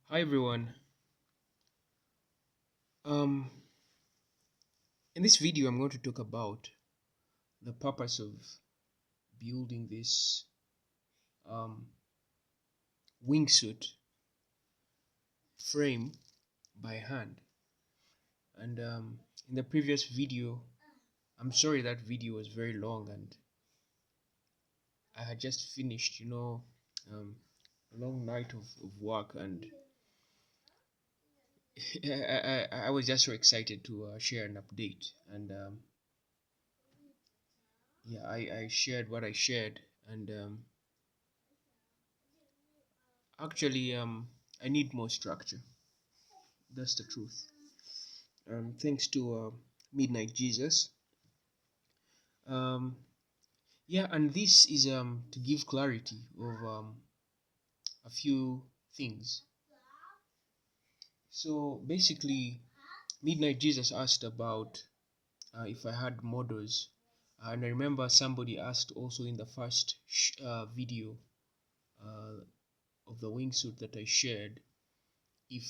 Hi everyone. Um, in this video, I'm going to talk about the purpose of building this um, wingsuit frame by hand. And in the previous video, I'm sorry that video was very long, and I had just finished, a long night of work, and I was just so excited to share an update. And yeah, I shared what I shared, and actually, I need more structure. That's the truth. Thanks to Midnight Jesus. Um, yeah, and this is to give clarity of a few things. So basically, Midnight Jesus asked about if I had models, and I remember somebody asked also in the first video uh, of the wingsuit that I shared if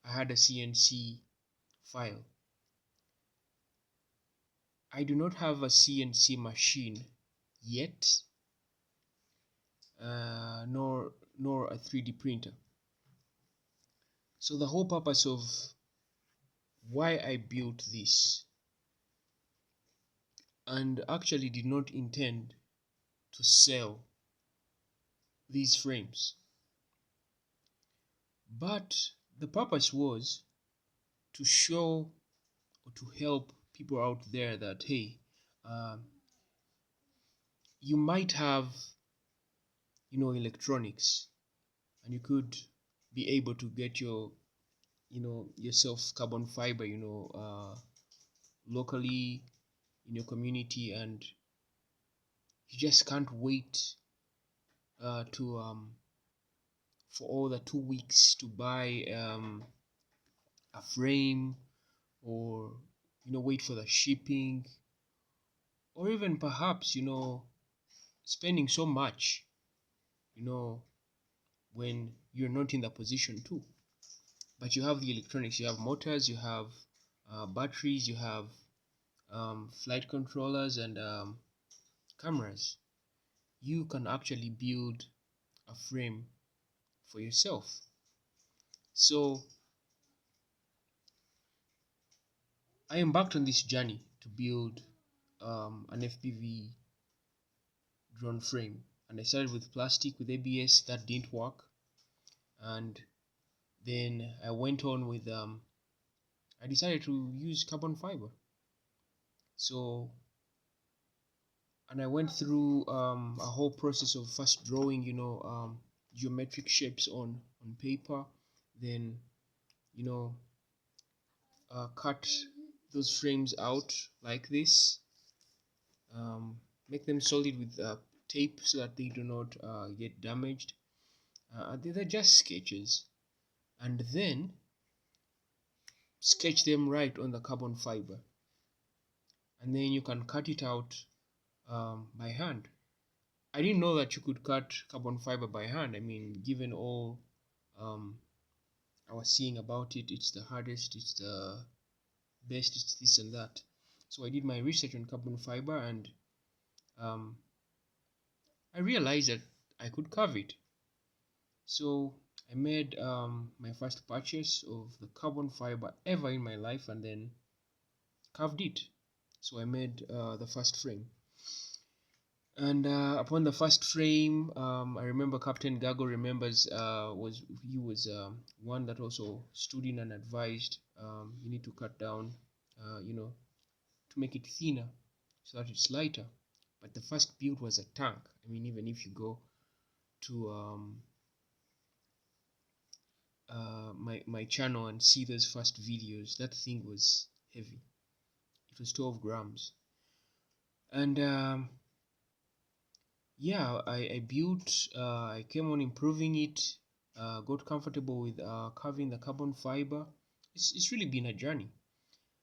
I had a CNC file. I do not have a CNC machine yet, nor a 3D printer. So the whole purpose of why I built this, and actually did not intend to sell these frames, but the purpose was to show or to help people out there that hey, um, you might have electronics, and you could be able to get yourself carbon fiber locally in your community, and you just can't wait to for all the 2 weeks to buy a frame, or wait for the shipping, or even perhaps spending so much you know when you're not in the position to. But you have the electronics, you have motors, you have batteries, you have flight controllers, and cameras. You can actually build a frame for yourself. So I embarked on this journey to build an FPV drone frame, and I started with plastic with ABS. That didn't work, and then I went on with I decided to use carbon fiber. So, and I went through a whole process of first drawing geometric shapes on paper, then you know cut those frames out like this, make them solid with tape so that they do not get damaged. They're just sketches, and then sketch them right on the carbon fiber, and then you can cut it out by hand. I didn't know that you could cut carbon fiber by hand. I mean, given all um, I was seeing about it, it's the hardest, it's the best, it's this and that. So I did my research on carbon fiber, and um, I realized that I could carve it. So I made my first purchase of the carbon fiber ever in my life, and then carved it. So I made the first frame. And upon the first frame, I remember Captain Gago remembers was one that also stood in and advised you need to cut down, to make it thinner so that it's lighter. But the first build was a tank. I mean, even if you go to my channel and see those first videos, that thing was heavy. It was 12 grams, and yeah, I built, I came on improving it, got comfortable with carving the carbon fiber. It's really been a journey.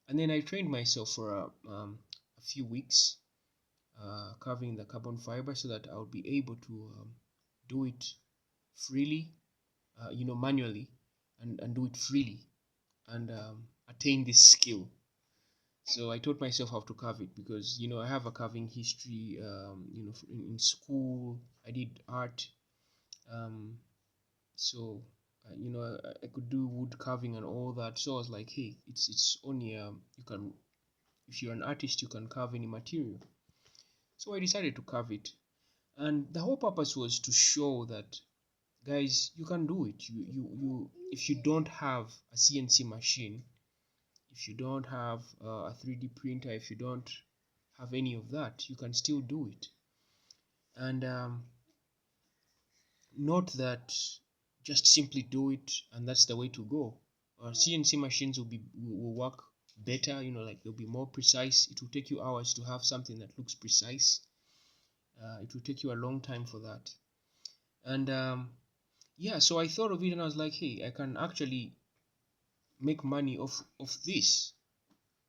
And then I trained myself for a few weeks carving the carbon fiber so that I'll be able to do it freely, manually, and do it freely and attain this skill. So I taught myself how to carve it because I have a carving history. In school I did art, um, so I could do wood carving and all that. So I was like, hey, it's only you can, if you're an artist, you can carve any material. So I decided to carve it, and the whole purpose was to show that, guys, you can do it. You if you don't have a CNC machine, if you don't have a 3D printer, if you don't have any of that, you can still do it. And not that just simply do it and that's the way to go. CNC machines will work better, like they'll be more precise. It will take you hours to have something that looks precise. It will take you a long time for that. And yeah, so I thought of it and I was like, hey, I can actually make money off this.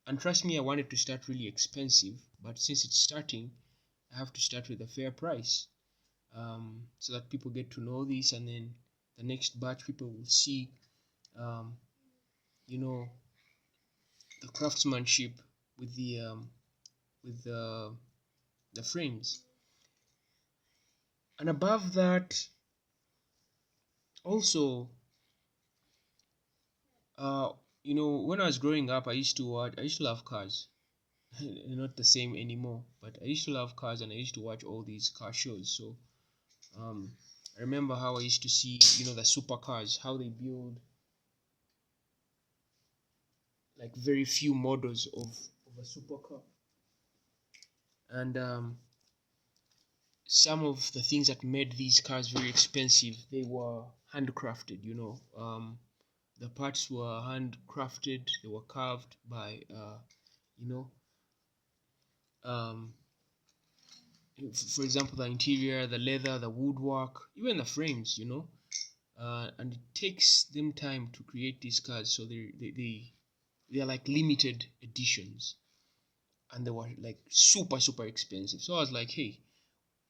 And trust me, I wanted to start really expensive, but since it's starting, I have to start with a fair price, so that people get to know this, and then the next batch people will see, um, you know, the craftsmanship with the frames. And above that, also, uh, when I was growing up, I used to love cars. Not the same anymore, but I used to love cars and I used to watch all these car shows. So I remember how I used to see, the supercars, how they build like very few models of a supercar. And some of the things that made these cars very expensive, they were handcrafted, the parts were handcrafted, they were carved by, you know, um, for example, the interior, the leather, the woodwork, even the frames, and it takes them time to create these cars, so they are like limited editions, and they were like super super expensive. So I was like, hey,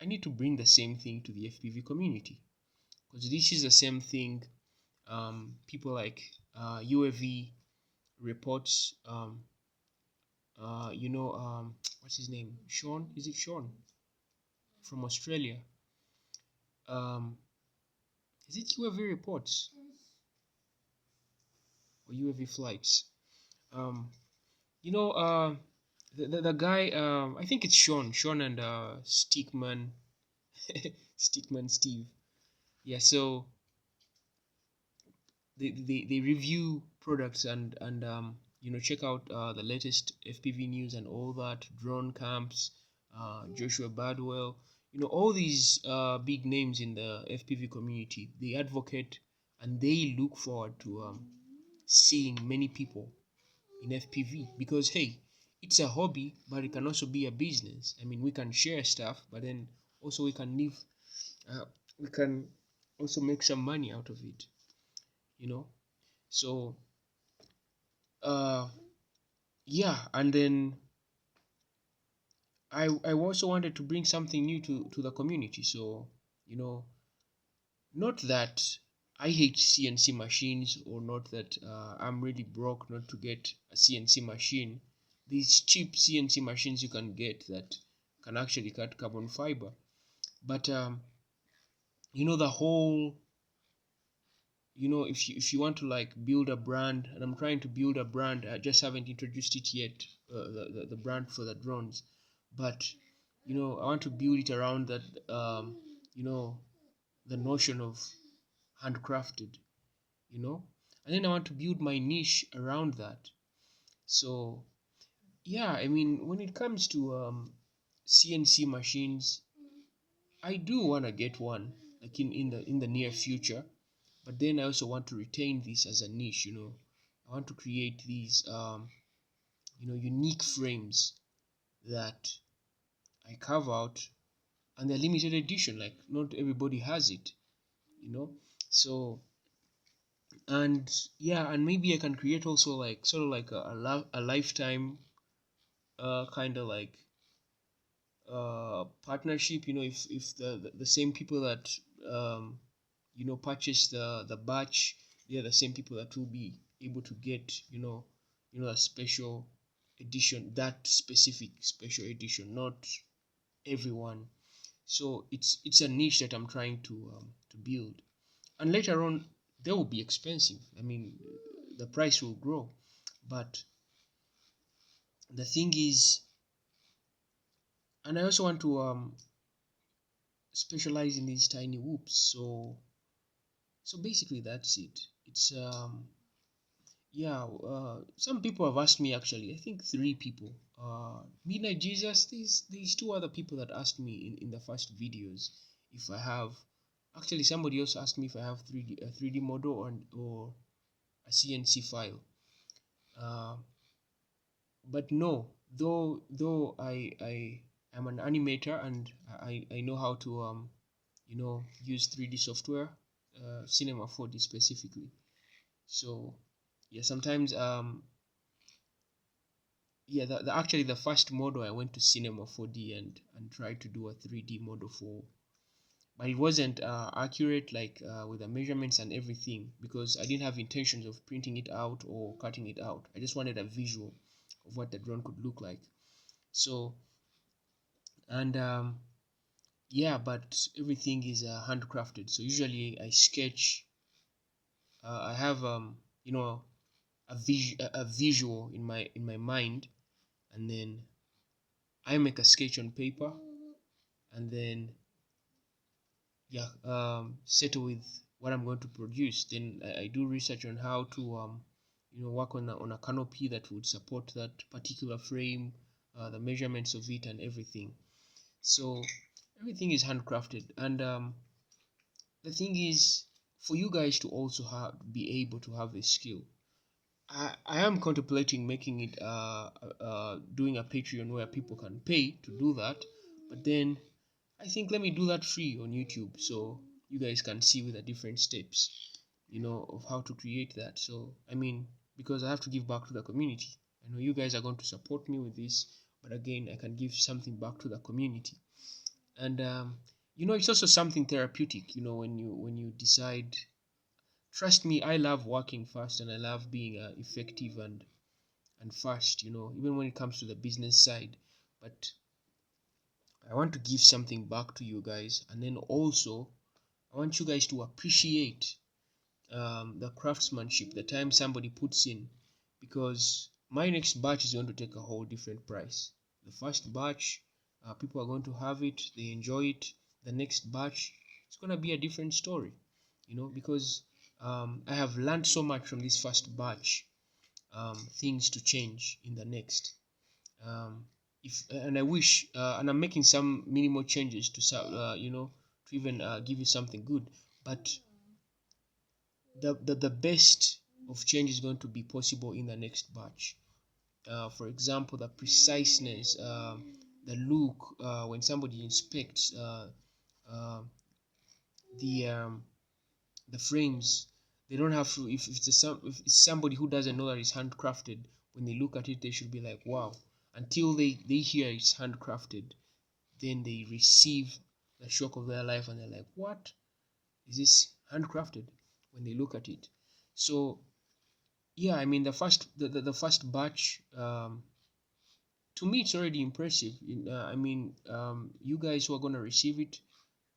I need to bring the same thing to the FPV community, because this is the same thing. People like UAV reports, what's his name, Sean, is it Sean from Australia? um, is it UAV reports or UAV flights? um, you know uh, the guy, I think it's Sean and Stickman, Stickman Steve. Yeah, so they review products and check out the latest FPV news and all that. Drone camps, Joshua Badwell, all these big names in the FPV community. They advocate and they look forward to seeing many people in FPV, because hey, it's a hobby, but it can also be a business. I mean, we can share stuff, but then also we can live. We can also make some money out of it. You know. So uh, yeah, and then I also wanted to bring something new to the community. So not that I hate CNC machines, or not that I'm really broke not to get a CNC machine. These cheap CNC machines you can get that can actually cut carbon fiber. But the whole, if you want to like build a brand, and I'm trying to build a brand, I just haven't introduced it yet, the brand for the drones. But I want to build it around that, you know the notion of handcrafted, and then I want to build my niche around that. So yeah, I mean, when it comes to CNC machines, I do want to get one, like in the near future. But then I also want to retain this as a niche. I want to create these unique frames that I carve out, and they're limited edition. Like, not everybody has it, you know. So, and yeah, and maybe I can create also like sort of like a lifetime kind of like partnership. If the same people that purchase the batch, they are the same people that will be able to get, a special edition, that specific special edition, not everyone. So it's a niche that I'm trying to build, and later on they will be expensive. I mean, the price will grow, but the thing is, and I also want to specialize in these tiny whoops. So basically that's it. It's yeah, some people have asked me, actually, I think three people. Midnight Jesus, these two other people that asked me in the first videos if I have, actually somebody else asked me if I have 3D model or a CNC file. Uh, but no, though I am an animator, and I know how to use 3D software, Cinema 4D specifically. So yeah, sometimes yeah, actually the first model I went to Cinema 4D and tried to do a 3D model for, but it wasn't accurate, like with the measurements and everything, because I didn't have intentions of printing it out or cutting it out. I just wanted a visual of what the drone could look like. So, and yeah, but everything is handcrafted. So usually I sketch. I have a visual in my mind, and then I make a sketch on paper, and then yeah, settle with what I'm going to produce. Then I do research on how to work on a canopy that would support that particular frame, the measurements of it and everything. So everything is handcrafted, and the thing is, for you guys to also be able to have this skill, I am contemplating making it doing a Patreon where people can pay to do that, but then I think let me do that free on YouTube, so you guys can see with the different steps, of how to create that. So I mean, because I have to give back to the community. I know you guys are going to support me with this, but again, I can give something back to the community. And it's also something therapeutic, when you decide. Trust me, I love working fast, and I love being effective and fast, even when it comes to the business side. But I want to give something back to you guys, and then also I want you guys to appreciate the craftsmanship, the time somebody puts in, because my next batch is going to take a whole different price. The first batch, people are going to have it, they enjoy it. The next batch, it's going to be a different story, because I have learned so much from this first batch, things to change in the next. If and I wish, and I'm making some minimal changes to even give you something good, but the best of change is going to be possible in the next batch. For example, the preciseness, the look, when somebody inspects uh, the um, the frames, they don't have to. If it's somebody who doesn't know that it's handcrafted, when they look at it, they should be like, wow. Until they hear it's handcrafted, then they receive the shock of their life, and they're like, what is this handcrafted? When they look at it. So yeah, I mean, the first batch, to me it's already impressive. I mean, you guys who are going to receive it,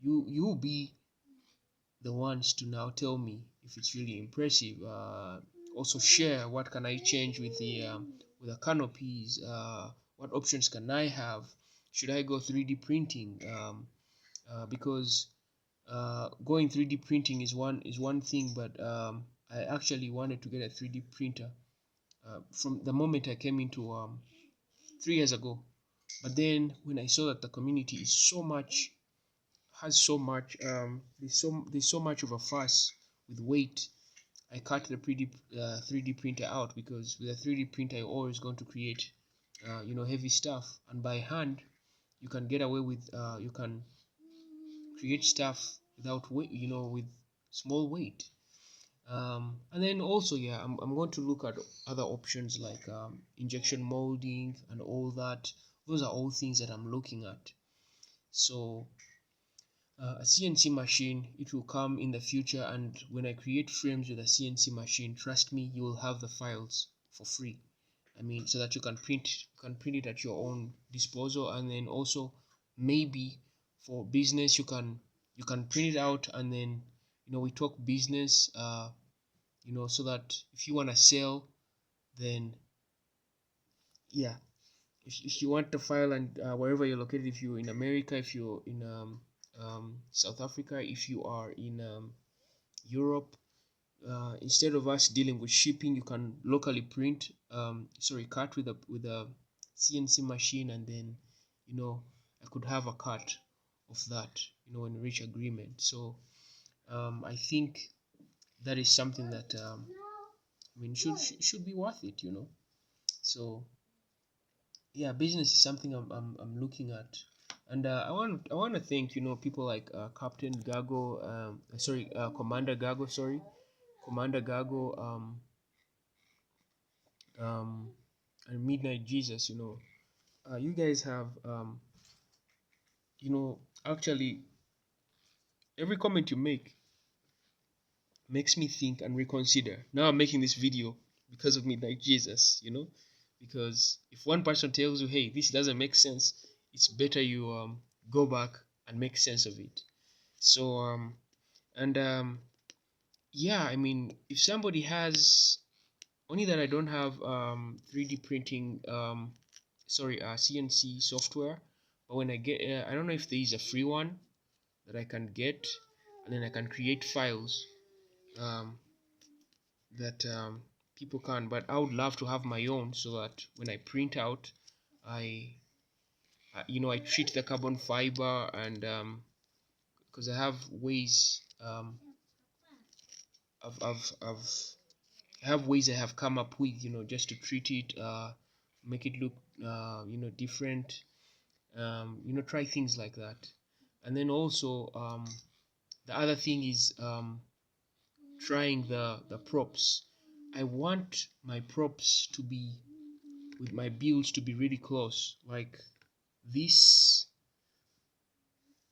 you'll be the ones to now tell me if it's really impressive. Also share what can I change with the canopies. What options can I have? Should I go 3D printing? Because going 3D printing is one thing, but I actually wanted to get a 3D printer from the moment I came into 3 years ago. But then when I saw that the community is so much has so much there's so much of a fuss with weight, I cut the 3D printer out, because with a 3D printer you're always going to create heavy stuff, and by hand you can get away with you can create stuff without weight, with small weight. And then also, yeah, I'm going to look at other options like injection molding and all that. Those are all things that I'm looking at. So a CNC machine, it will come in the future, and when I create frames with a CNC machine, trust me, you will have the files for free. I mean, so that you can print it at your own disposal, and then also maybe for business you can print it out, and then we talk business, so that if you want to sell, then yeah, if you want the file, and wherever you're located, if you're in America, if you're in South Africa, if you are in Europe, instead of us dealing with shipping, you can locally cut with a CNC machine, and then I could have a cut of that, when we reach agreement. So I think that is something that should be worth it. So yeah, business is something I'm looking at, and I want to thank people like Captain Gago, Commander Gago, um, and Midnight Jesus. You guys have actually every comment you make makes me think and reconsider. Now I'm making this video because of Midnight Jesus. Because if one person tells you, hey, this doesn't make sense, it's better you go back and make sense of it. So and yeah, I mean, if somebody has, only that I don't have 3D printing, CNC software, but when I get, I don't know if there is a free one that I can get, and then I can create files um, that people can. But I would love to have my own, so that when I print out, I I treat the carbon fiber, and because I have ways, of I have ways I have come up with, just to treat it, make it look, different, try things like that. And then also, the other thing is trying the props. I want my props to be, with my builds, to be really close. Like this,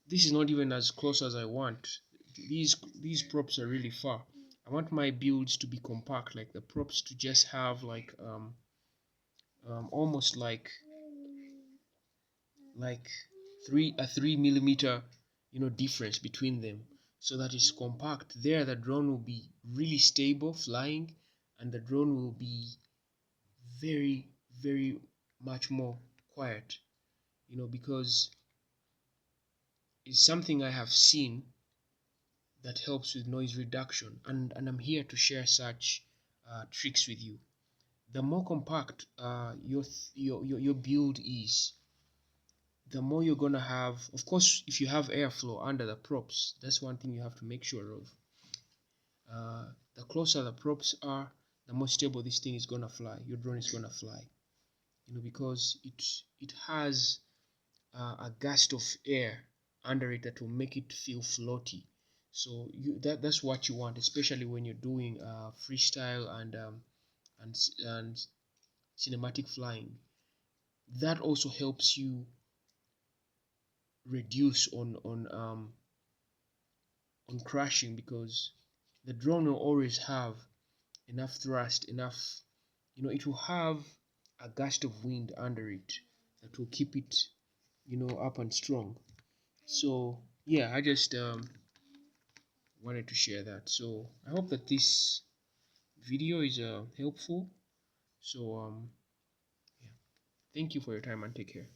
this is not even as close as I want. These props are really far. I want my builds to be compact, like the props to just have like almost like 3 millimeter difference between them, so that it's compact. There the drone will be really stable flying, and the drone will be very, very much more quiet, because it's something I have seen that helps with noise reduction, and I'm here to share such tricks with you. The more compact your build is, the more you're gonna have. Of course, if you have airflow under the props, that's one thing you have to make sure of. The closer the props are, the more stable this thing is gonna fly. Your drone is gonna fly, because it has a gust of air under it that will make it feel floaty. So that's what you want, especially when you're doing freestyle and cinematic flying. That also helps you reduce on crashing, because the drone will always have enough thrust, enough, it will have a gust of wind under it that will keep it, up and strong. So yeah, I just wanted to share that. So I hope that this video is helpful. So yeah, thank you for your time, and take care.